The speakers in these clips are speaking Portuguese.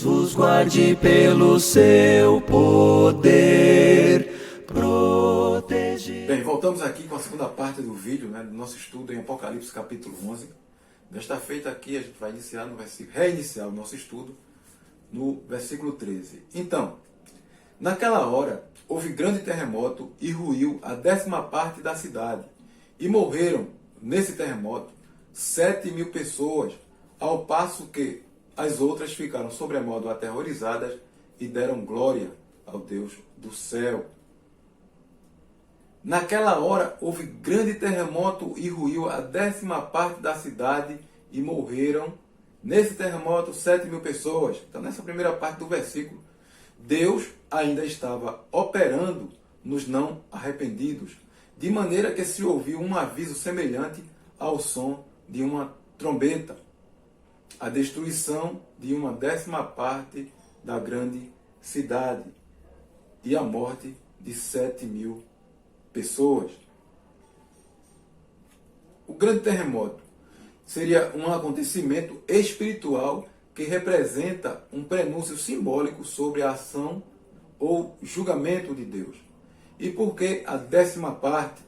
Deus vos guarde pelo seu poder proteger. Bem, voltamos aqui com a segunda parte do vídeo, do nosso estudo em Apocalipse capítulo 11. Desta feita aqui a gente vai reiniciar o nosso estudo no versículo 13. Então, naquela hora houve grande terremoto e ruiu a 10ª parte da cidade. E morreram nesse terremoto 7.000 pessoas, ao passo que as outras ficaram sobremodo aterrorizadas e deram glória ao Deus do céu. Naquela hora houve grande terremoto e ruiu a 10ª parte da cidade e morreram nesse terremoto 7.000 pessoas. Então, nessa primeira parte do versículo, Deus ainda estava operando nos não arrependidos, de maneira que se ouviu um aviso semelhante ao som de uma trombeta, a destruição de uma 10ª parte da grande cidade e a morte de 7.000 pessoas. O grande terremoto seria um acontecimento espiritual que representa um prenúncio simbólico sobre a ação ou julgamento de Deus. E por que a 10ª parte?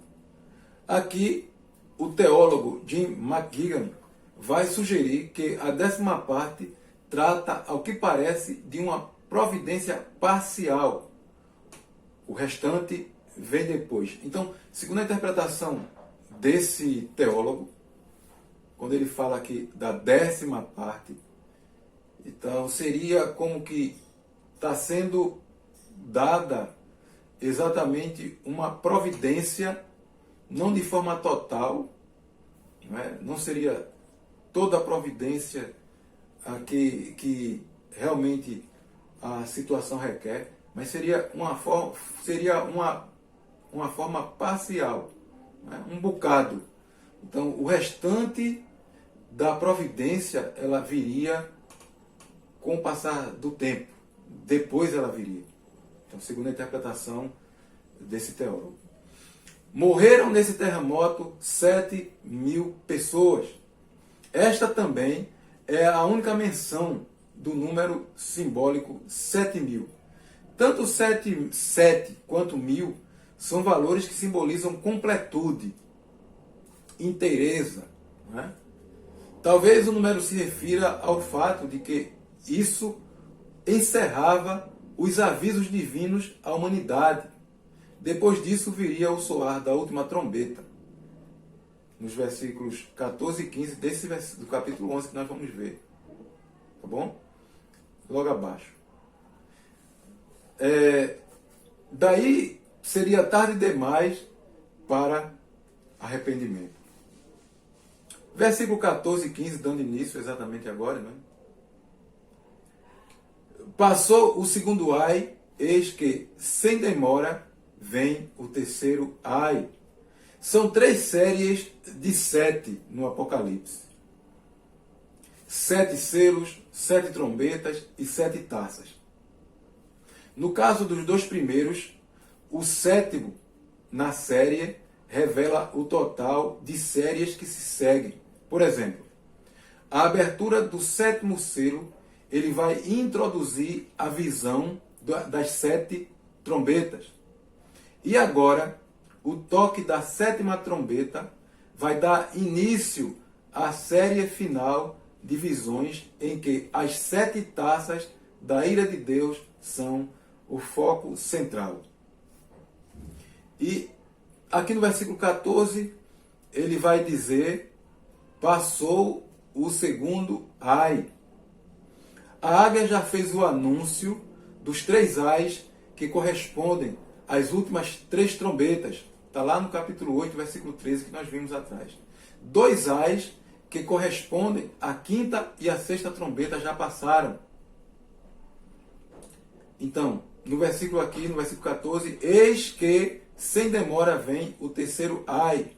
Aqui o teólogo Jim McGigan vai sugerir que a 10ª parte trata, ao que parece, de uma providência parcial. O restante vem depois. Então, segundo a interpretação desse teólogo, quando ele fala aqui da 10ª parte, então seria como que está sendo dada exatamente uma providência, não de forma total, não seria toda a providência que realmente a situação requer, mas seria uma forma parcial, um bocado. Então, o restante da providência, ela viria com o passar do tempo. Depois ela viria. Então, segundo a interpretação desse teólogo. Morreram nesse terremoto 7.000 pessoas. Esta também é a única menção do número simbólico 7.000. Tanto 7 quanto 1.000 são valores que simbolizam completude, inteireza. Talvez o número se refira ao fato de que isso encerrava os avisos divinos à humanidade. Depois disso viria o soar da última trombeta, nos versículos 14 e 15 do capítulo 11 que nós vamos ver. Tá bom? Logo abaixo. Daí seria tarde demais para arrependimento. Versículo 14 e 15, dando início exatamente agora, Passou o segundo ai, eis que, sem demora, vem o terceiro ai. São 3 séries de 7 no Apocalipse. 7 selos, 7 trombetas e 7 taças. No caso dos 2 primeiros, o 7º na série revela o total de séries que se seguem. Por exemplo, a abertura do 7º selo, ele vai introduzir a visão das 7 trombetas. E agora, o toque da 7ª trombeta vai dar início à série final de visões em que as 7 taças da ira de Deus são o foco central. E aqui no versículo 14, ele vai dizer: passou o segundo ai. A águia já fez o anúncio dos 3 ais que correspondem às últimas 3 trombetas. Está lá no capítulo 8, versículo 13, que nós vimos atrás. 2 ais que correspondem à 5ª e à 6ª trombeta já passaram. Então, no versículo 14, eis que sem demora vem o terceiro ai.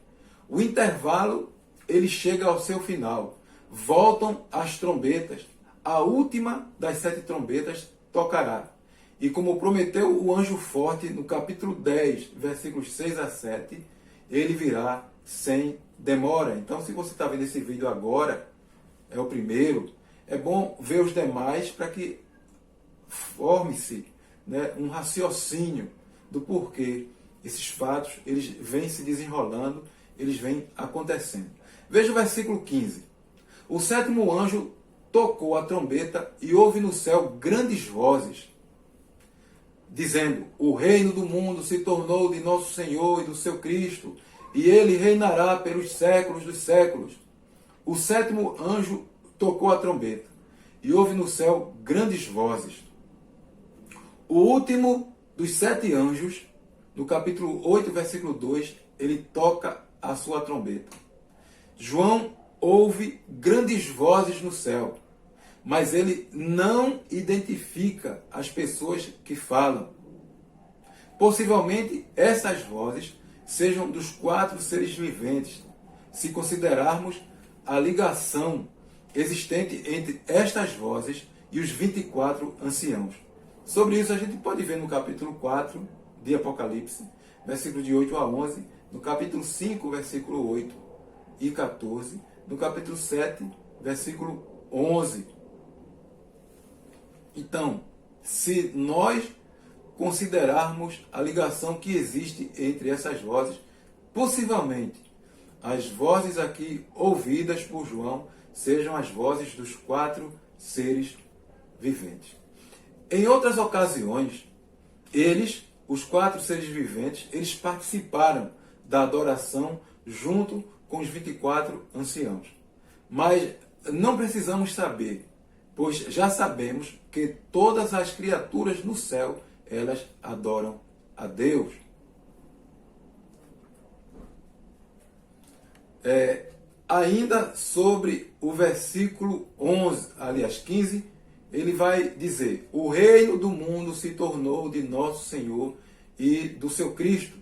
O intervalo, ele chega ao seu final. Voltam as trombetas. A última das 7 trombetas tocará. E como prometeu o anjo forte no capítulo 10, versículos 6 a 7, ele virá sem demora. Então, se você está vendo esse vídeo agora, é o primeiro, é bom ver os demais para que forme-se, né, um raciocínio do porquê esses fatos eles vêm se desenrolando, eles vêm acontecendo. Veja o versículo 15. O sétimo anjo tocou a trombeta e houve no céu grandes vozes, dizendo: o reino do mundo se tornou de nosso Senhor e do seu Cristo, e ele reinará pelos séculos dos séculos. O sétimo anjo tocou a trombeta, e houve no céu grandes vozes. O último dos 7 anjos, no capítulo 8, versículo 2, ele toca a sua trombeta. João ouve grandes vozes no céu, mas ele não identifica as pessoas que falam. Possivelmente essas vozes sejam dos 4 seres viventes, se considerarmos a ligação existente entre estas vozes e os 24 anciãos. Sobre isso a gente pode ver no capítulo 4 de Apocalipse, versículo de 8 a 11, no capítulo 5, versículo 8 e 14, no capítulo 7, versículo 11. Então, se nós considerarmos a ligação que existe entre essas vozes, possivelmente as vozes aqui ouvidas por João sejam as vozes dos 4 seres viventes. Em outras ocasiões, eles, os 4 seres viventes, eles participaram da adoração junto com os 24 anciãos. Mas não precisamos saber, pois já sabemos que todas as criaturas no céu, elas adoram a Deus. Ainda sobre o versículo 11, aliás 15, ele vai dizer: o reino do mundo se tornou de nosso Senhor e do seu Cristo.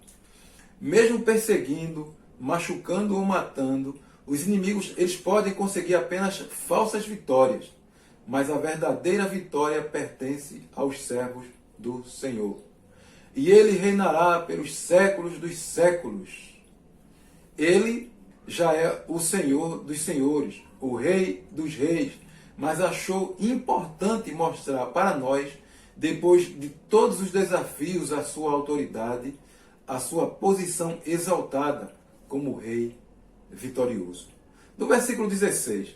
Mesmo perseguindo, machucando ou matando, os inimigos eles podem conseguir apenas falsas vitórias, mas a verdadeira vitória pertence aos servos do Senhor. E ele reinará pelos séculos dos séculos. Ele já é o Senhor dos senhores, o Rei dos reis, mas achou importante mostrar para nós, depois de todos os desafios à sua autoridade, a sua posição exaltada como Rei vitorioso. No versículo 16: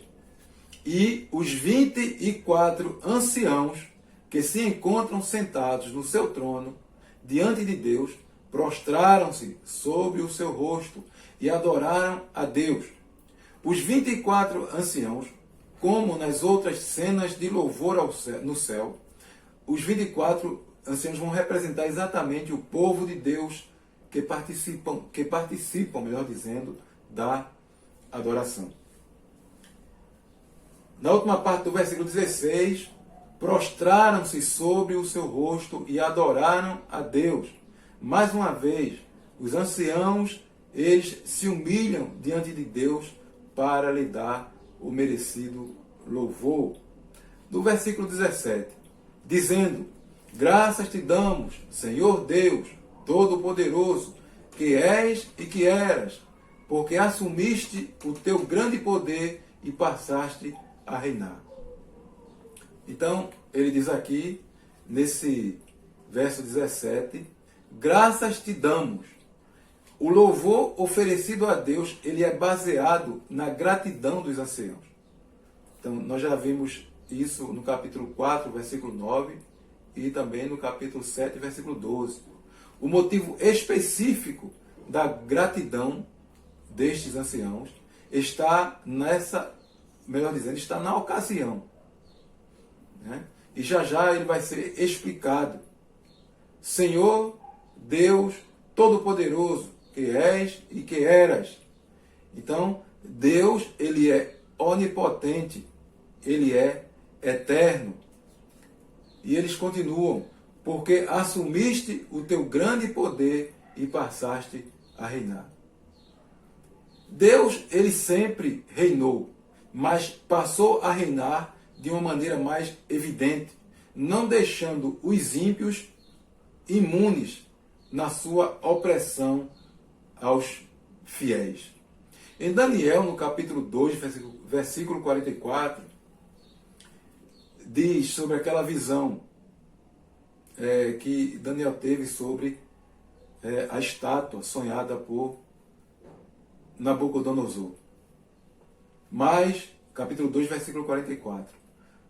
e os 24 anciãos que se encontram sentados no seu trono, diante de Deus, prostraram-se sobre o seu rosto e adoraram a Deus. Os 24 anciãos, como nas outras cenas de louvor no céu, os 24 anciãos vão representar exatamente o povo de Deus que participam, melhor dizendo, da adoração. Na última parte do versículo 16, prostraram-se sobre o seu rosto e adoraram a Deus. Mais uma vez, os anciãos, eles se humilham diante de Deus para lhe dar o merecido louvor. No versículo 17, dizendo: graças te damos, Senhor Deus Todo-Poderoso, que és e que eras, porque assumiste o teu grande poder e passaste a reinar. Então, ele diz aqui, nesse verso 17, graças te damos. O louvor oferecido a Deus, ele é baseado na gratidão dos anciãos. Então, nós já vimos isso no capítulo 4, versículo 9, e também no capítulo 7, versículo 12. O motivo específico da gratidão destes anciãos está está na ocasião. Né? E já já ele vai ser explicado. Senhor, Deus Todo-Poderoso, que és e que eras. Então, Deus, ele é onipotente, ele é eterno. E eles continuam: porque assumiste o teu grande poder e passaste a reinar. Deus, ele sempre reinou, mas passou a reinar de uma maneira mais evidente, não deixando os ímpios imunes na sua opressão aos fiéis. Em Daniel, no capítulo 2, versículo 44, diz sobre aquela visão que Daniel teve sobre a estátua sonhada por Nabucodonosor. Mas, capítulo 2, versículo 44.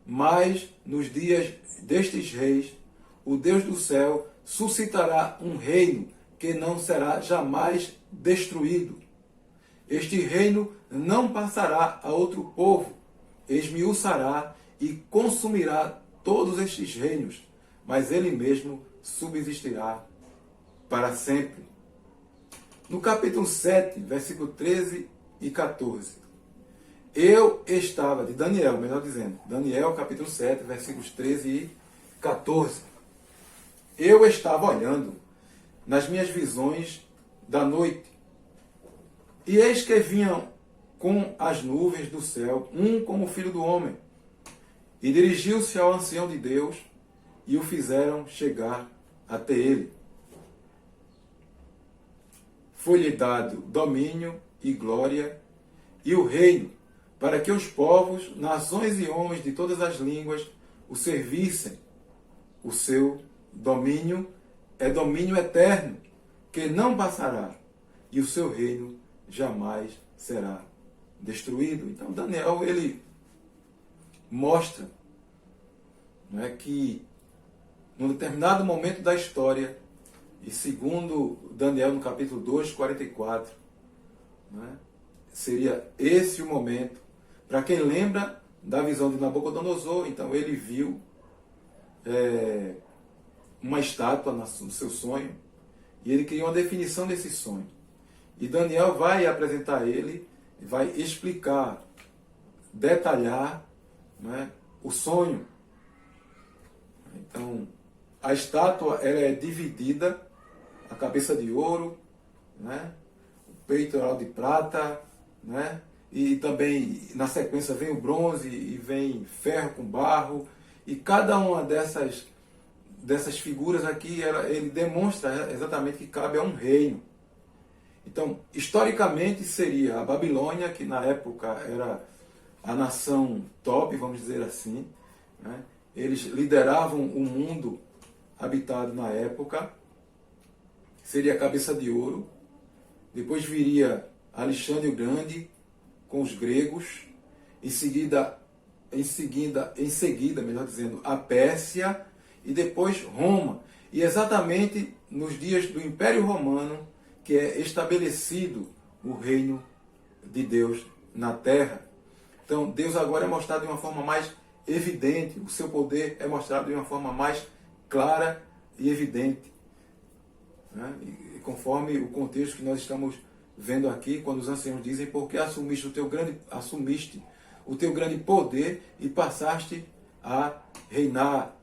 Mas, nos dias destes reis, o Deus do céu suscitará um reino que não será jamais destruído. Este reino não passará a outro povo, esmiuçará e consumirá todos estes reinos, mas ele mesmo subsistirá para sempre. No capítulo 7, versículo 13 e 14. Eu estava, de Daniel, melhor dizendo, Daniel capítulo 7, versículos 13 e 14. Eu estava olhando nas minhas visões da noite, e eis que vinham com as nuvens do céu, um como o filho do homem, e dirigiu-se ao ancião de Deus, e o fizeram chegar até ele. Foi-lhe dado domínio e glória e o reino, para que os povos, nações e homens de todas as línguas o servissem. O seu domínio é domínio eterno, que não passará, e o seu reino jamais será destruído. Então Daniel, ele mostra, que num determinado momento da história, e segundo Daniel no capítulo 2, 44, seria esse o momento. Para quem lembra da visão de Nabucodonosor, então ele viu uma estátua no seu sonho, e ele queria uma definição desse sonho. E Daniel vai apresentar a ele, vai explicar, detalhar o sonho. Então, a estátua ela é dividida, a cabeça de ouro, o peitoral de prata, e também na sequência vem o bronze e vem ferro com barro, e cada uma dessas figuras aqui, ele demonstra exatamente que cabe a um reino. Então, historicamente seria a Babilônia, que na época era a nação top, vamos dizer assim. Eles lideravam o mundo habitado na época. Seria a cabeça de ouro. Depois viria Alexandre o Grande com os gregos. Em seguida, melhor dizendo, a Pérsia e depois Roma. E exatamente nos dias do Império Romano que é estabelecido o reino de Deus na terra. Então, Deus agora é mostrado de uma forma mais evidente, o seu poder é mostrado de uma forma mais clara e evidente. E conforme o contexto que nós estamos vendo aqui, quando os anciãos dizem, porque assumiste o teu grande poder e passaste a reinar.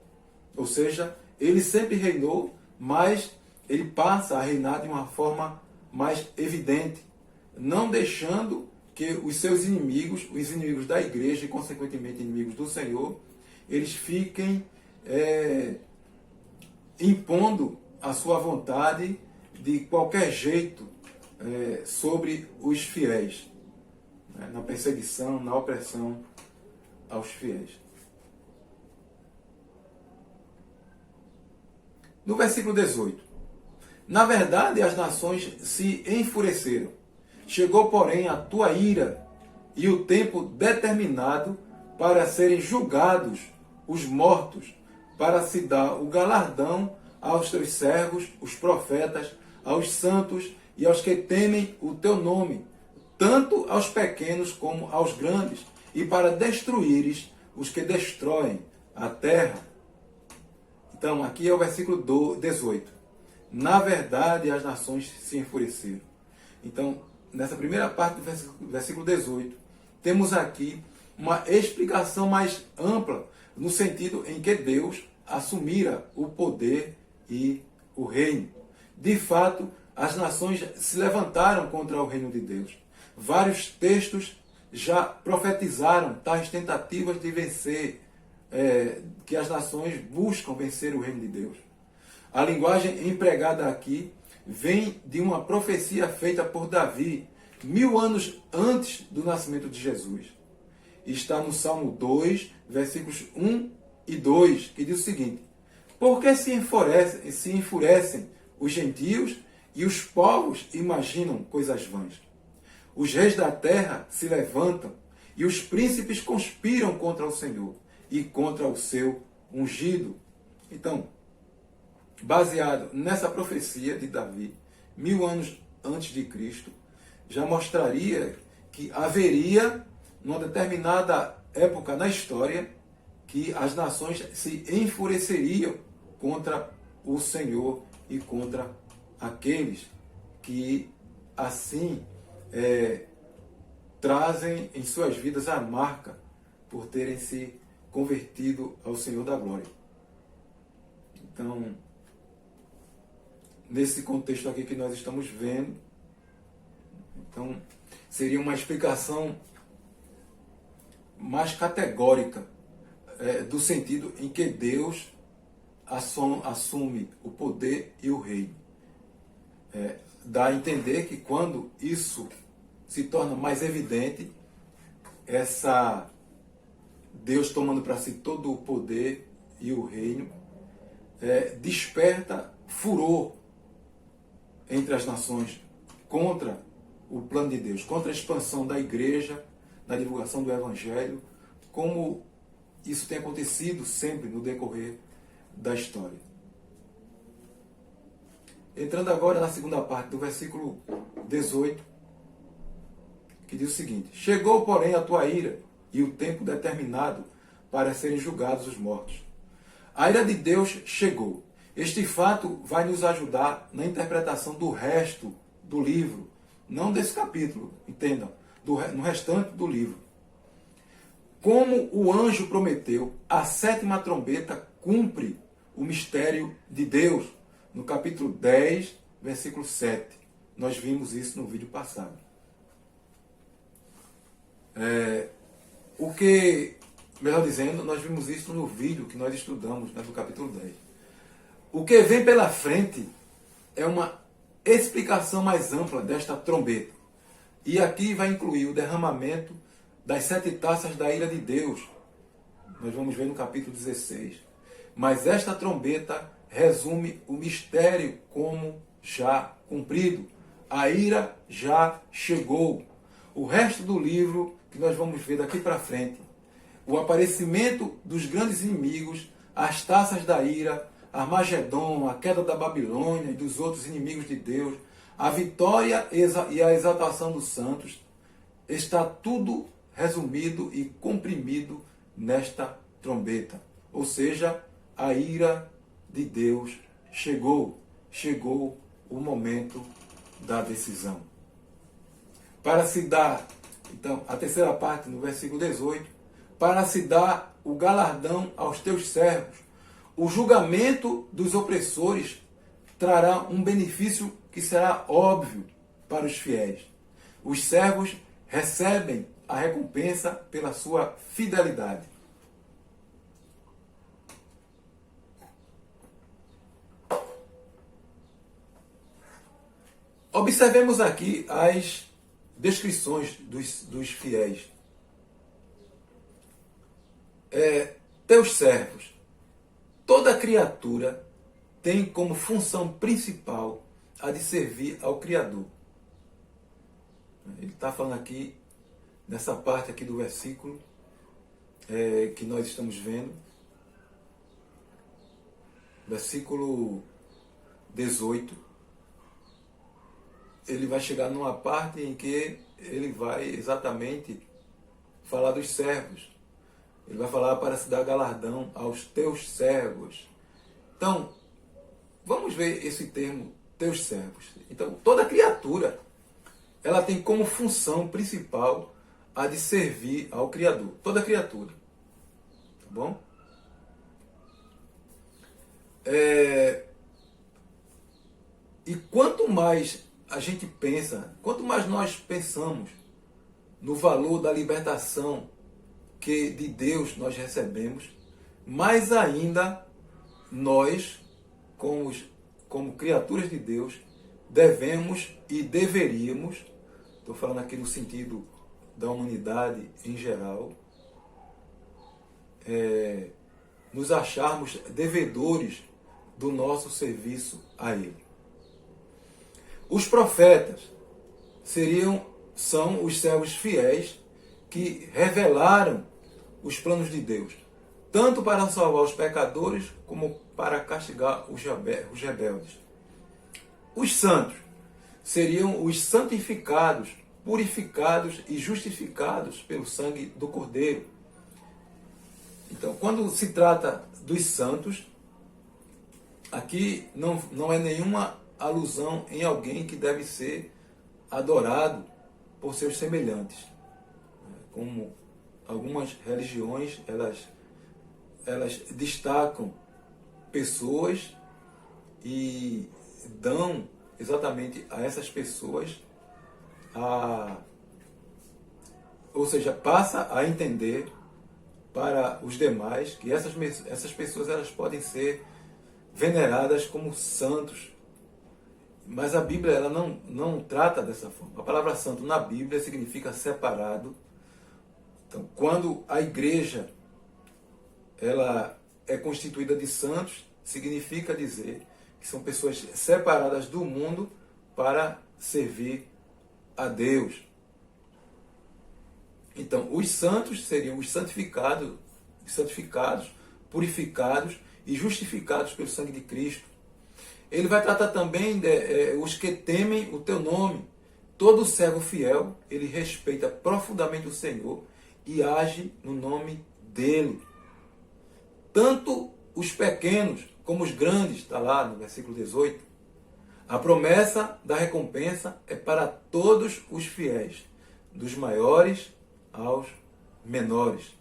Ou seja, ele sempre reinou, mas ele passa a reinar de uma forma mais evidente, não deixando que os seus inimigos, os inimigos da igreja e, consequentemente, inimigos do Senhor, eles fiquem impondo a sua vontade de qualquer jeito sobre os fiéis, na perseguição, na opressão aos fiéis. No versículo 18. Na verdade, as nações se enfureceram. Chegou, porém, a tua ira e o tempo determinado para serem julgados os mortos, para se dar o galardão aos teus servos, os profetas, aos santos e aos que temem o teu nome, tanto aos pequenos como aos grandes, e para destruíres os que destroem a terra. Então, aqui é o versículo 18. Na verdade, as nações se enfureceram. Então, nessa primeira parte do versículo 18, temos aqui uma explicação mais ampla, no sentido em que Deus assumira o poder e o reino. De fato, as nações se levantaram contra o reino de Deus. Vários textos já profetizaram tais tentativas de vencer, que as nações buscam vencer o reino de Deus. A linguagem empregada aqui vem de uma profecia feita por Davi, 1000 anos antes do nascimento de Jesus. Está no Salmo 2, versículos 1 e 2, que diz o seguinte: Porque se enfurecem os gentios e os povos imaginam coisas vãs. Os reis da terra se levantam e os príncipes conspiram contra o Senhor e contra o seu ungido. Então, baseado nessa profecia de Davi, 1000 anos antes de Cristo, já mostraria que haveria, numa determinada época na história, que as nações se enfureceriam contra o Senhor e contra aqueles que assim trazem em suas vidas a marca por terem se convertido ao Senhor da glória. Então, nesse contexto aqui que nós estamos vendo, então, seria uma explicação mais categórica do sentido em que Deus assume o poder e o reino. Dá a entender que quando isso se torna mais evidente, Deus tomando para si todo o poder e o reino, desperta furor entre as nações contra o plano de Deus, contra a expansão da igreja, na divulgação do evangelho, como isso tem acontecido sempre no decorrer da história. Entrando agora na segunda parte do versículo 18, que diz o seguinte: chegou, porém, a tua ira e o tempo determinado para serem julgados os mortos. A ira de Deus chegou. Este fato vai nos ajudar na interpretação do resto do livro, não desse capítulo, entendam, no restante do livro. Como o anjo prometeu, a 7ª trombeta cumpre o mistério de Deus. No capítulo 10, versículo 7. Nós vimos isso no vídeo passado. Melhor dizendo, nós vimos isso no vídeo que nós estudamos, do capítulo 10. O que vem pela frente é uma explicação mais ampla desta trombeta. E aqui vai incluir o derramamento das 7 taças da ira de Deus. Nós vamos ver no capítulo 16. Mas esta trombeta resume o mistério como já cumprido. A ira já chegou. O resto do livro que nós vamos ver daqui para frente, o aparecimento dos grandes inimigos, as taças da ira, Armagedon, a queda da Babilônia e dos outros inimigos de Deus, a vitória e a exaltação dos santos, está tudo resumido e comprimido nesta trombeta. Ou seja, a ira de Deus chegou. Chegou o momento da decisão. Para se dar, então, a terceira parte, no versículo 18, para se dar o galardão aos teus servos, o julgamento dos opressores trará um benefício que será óbvio para os fiéis. Os servos recebem a recompensa pela sua fidelidade. Observemos aqui as descrições dos fiéis. Teus servos. Toda criatura tem como função principal a de servir ao Criador. Ele está falando aqui, nessa parte aqui do versículo que nós estamos vendo, versículo 18, ele vai chegar numa parte em que ele vai exatamente falar dos servos. Ele vai falar para se dar galardão aos teus servos. Então, vamos ver esse termo, teus servos. Então, toda criatura, ela tem como função principal a de servir ao Criador. Toda criatura. Tá bom? E quanto mais a gente pensa, quanto mais nós pensamos no valor da libertação que de Deus nós recebemos, mais ainda nós, como criaturas de Deus, devemos e deveríamos, estou falando aqui no sentido da humanidade em geral, nos acharmos devedores do nosso serviço a Ele. Os profetas são os servos fiéis que revelaram os planos de Deus, tanto para salvar os pecadores como para castigar os rebeldes. Os santos seriam os santificados, purificados e justificados pelo sangue do Cordeiro. Então, quando se trata dos santos, aqui não é nenhuma alusão em alguém que deve ser adorado por seus semelhantes. Como algumas religiões, elas destacam pessoas e dão exatamente a essas pessoas ou seja, passa a entender para os demais que essas pessoas elas podem ser veneradas como santos. Mas a Bíblia ela não trata dessa forma. A palavra santo na Bíblia significa separado. Então, quando a igreja ela é constituída de santos, significa dizer que são pessoas separadas do mundo para servir a Deus. Então, os santos seriam os santificados, purificados e justificados pelo sangue de Cristo. Ele vai tratar também os que temem o teu nome. Todo servo fiel, ele respeita profundamente o Senhor e age no nome dele. Tanto os pequenos como os grandes, está lá no versículo 18. A promessa da recompensa é para todos os fiéis, dos maiores aos menores.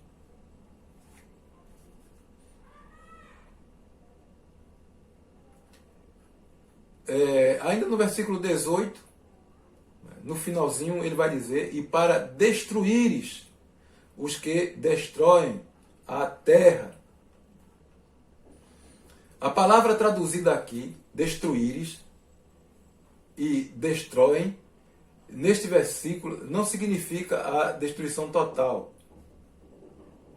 Ainda no versículo 18, no finalzinho, ele vai dizer: e para destruíres os que destroem a terra. A palavra traduzida aqui, destruíres e destroem, neste versículo, não significa a destruição total.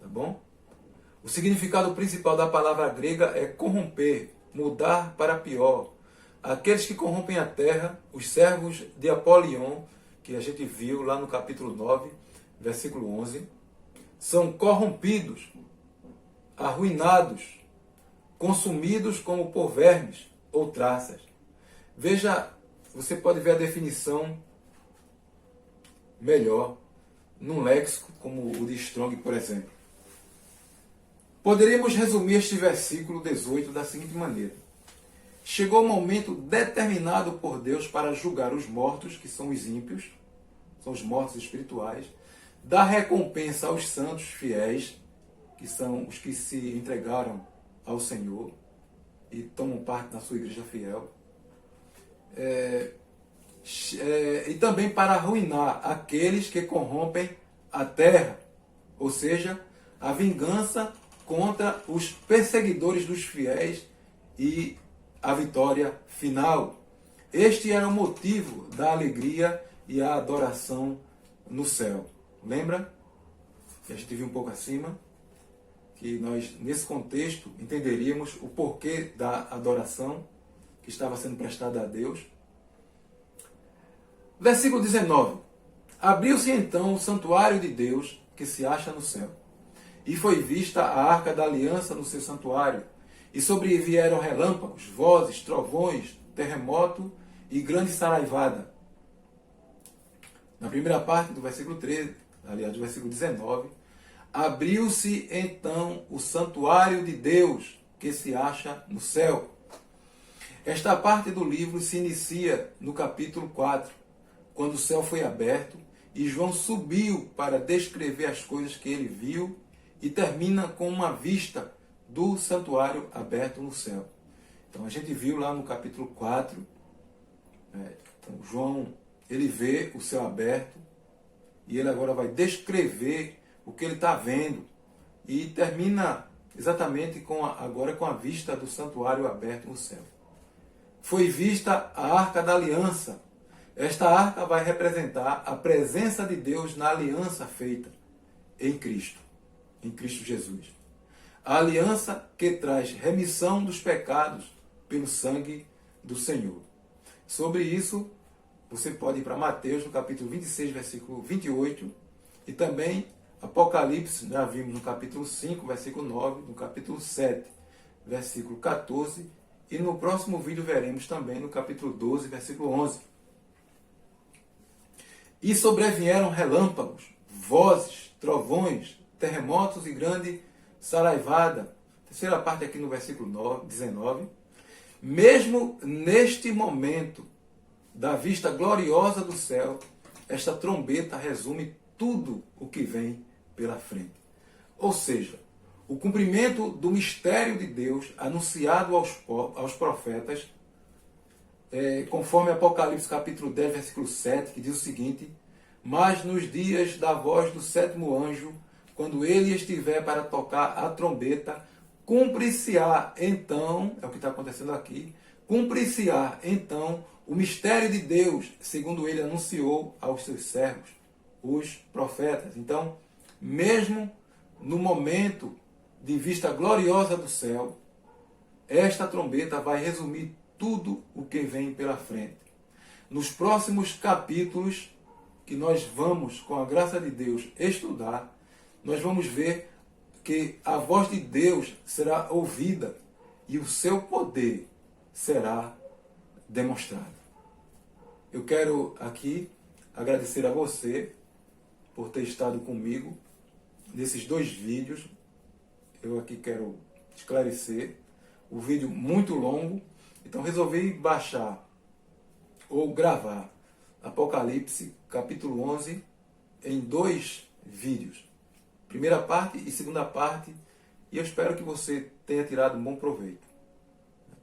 Tá bom? O significado principal da palavra grega é corromper, mudar para pior. Aqueles que corrompem a terra, os servos de Apolion, que a gente viu lá no capítulo 9, versículo 11, são corrompidos, arruinados, consumidos como por vermes ou traças. Veja, você pode ver a definição melhor num léxico como o de Strong, por exemplo. Poderíamos resumir este versículo 18 da seguinte maneira: chegou o momento determinado por Deus para julgar os mortos, que são os ímpios, são os mortos espirituais, dar recompensa aos santos fiéis, que são os que se entregaram ao Senhor e tomam parte na sua igreja fiel. E também para arruinar aqueles que corrompem a terra, ou seja, a vingança contra os perseguidores dos fiéis e a vitória final. Este era o motivo da alegria e a adoração no céu. Lembra? Que a gente viu um pouco acima, que nós, nesse contexto, entenderíamos o porquê da adoração que estava sendo prestada a Deus. Versículo 19. Abriu-se então o santuário de Deus que se acha no céu, e foi vista a arca da aliança no seu santuário, e sobrevieram relâmpagos, vozes, trovões, terremoto e grande saraivada. Na primeira parte do versículo 13, aliás, do versículo 19, abriu-se então o santuário de Deus que se acha no céu. Esta parte do livro se inicia no capítulo 4, quando o céu foi aberto e João subiu para descrever as coisas que ele viu, e termina com uma vista do santuário aberto no céu. Então a gente viu lá no capítulo 4, então João ele vê o céu aberto e ele agora vai descrever o que ele está vendo, e termina exatamente agora com a vista do santuário aberto no céu. Foi vista a arca da aliança. Esta arca vai representar a presença de Deus na aliança feita em Cristo Jesus. A aliança que traz remissão dos pecados pelo sangue do Senhor. Sobre isso, você pode ir para Mateus, no capítulo 26, versículo 28, e também Apocalipse, já vimos no capítulo 5, versículo 9, no capítulo 7, versículo 14, e no próximo vídeo veremos também no capítulo 12, versículo 11. E sobrevieram relâmpagos, vozes, trovões, terremotos e grande saraivada. Terceira parte aqui no versículo 19. Mesmo neste momento da vista gloriosa do céu, esta trombeta resume tudo o que vem pela frente. Ou seja, o cumprimento do mistério de Deus anunciado aos profetas, conforme Apocalipse capítulo 10, versículo 7, que diz o seguinte: mas nos dias da voz do sétimo anjo, quando ele estiver para tocar a trombeta, cumprir-se-á então, é o que está acontecendo aqui, cumprir-se-á então o mistério de Deus, segundo ele anunciou aos seus servos, os profetas. Então, mesmo no momento de vista gloriosa do céu, esta trombeta vai resumir tudo o que vem pela frente. Nos próximos capítulos que nós vamos, com a graça de Deus, estudar, nós vamos ver que a voz de Deus será ouvida e o seu poder será demonstrado. Eu quero aqui agradecer a você por ter estado comigo nesses 2 vídeos. Eu aqui quero esclarecer. O vídeo muito longo, então resolvi baixar ou gravar Apocalipse capítulo 11 em 2 vídeos. Primeira parte e segunda parte, e eu espero que você tenha tirado um bom proveito.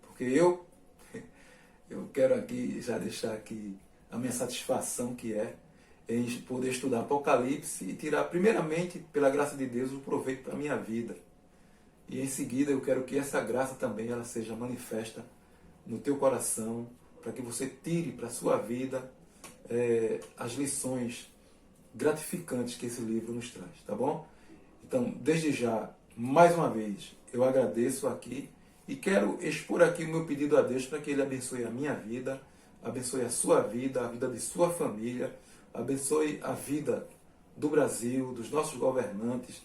Porque eu quero aqui já deixar aqui a minha satisfação que é em poder estudar Apocalipse e tirar primeiramente, pela graça de Deus, o proveito para a minha vida. E em seguida eu quero que essa graça também ela seja manifesta no teu coração, para que você tire para a sua vida as lições gratificantes que esse livro nos traz, tá bom? Então, desde já, mais uma vez, eu agradeço aqui e quero expor aqui o meu pedido a Deus para que Ele abençoe a minha vida, abençoe a sua vida, a vida de sua família, abençoe a vida do Brasil, dos nossos governantes,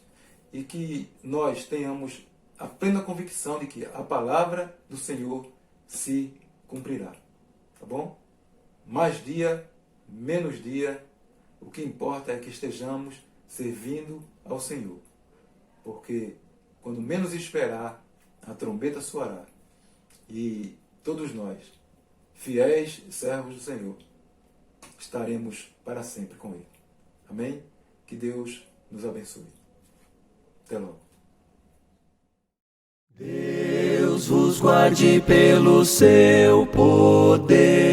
e que nós tenhamos a plena convicção de que a palavra do Senhor se cumprirá. Tá bom? Mais dia, menos dia, o que importa é que estejamos servindo ao Senhor. Porque quando menos esperar, a trombeta soará. E todos nós, fiéis servos do Senhor, estaremos para sempre com Ele. Amém? Que Deus nos abençoe. Até logo. Deus vos guarde pelo seu poder.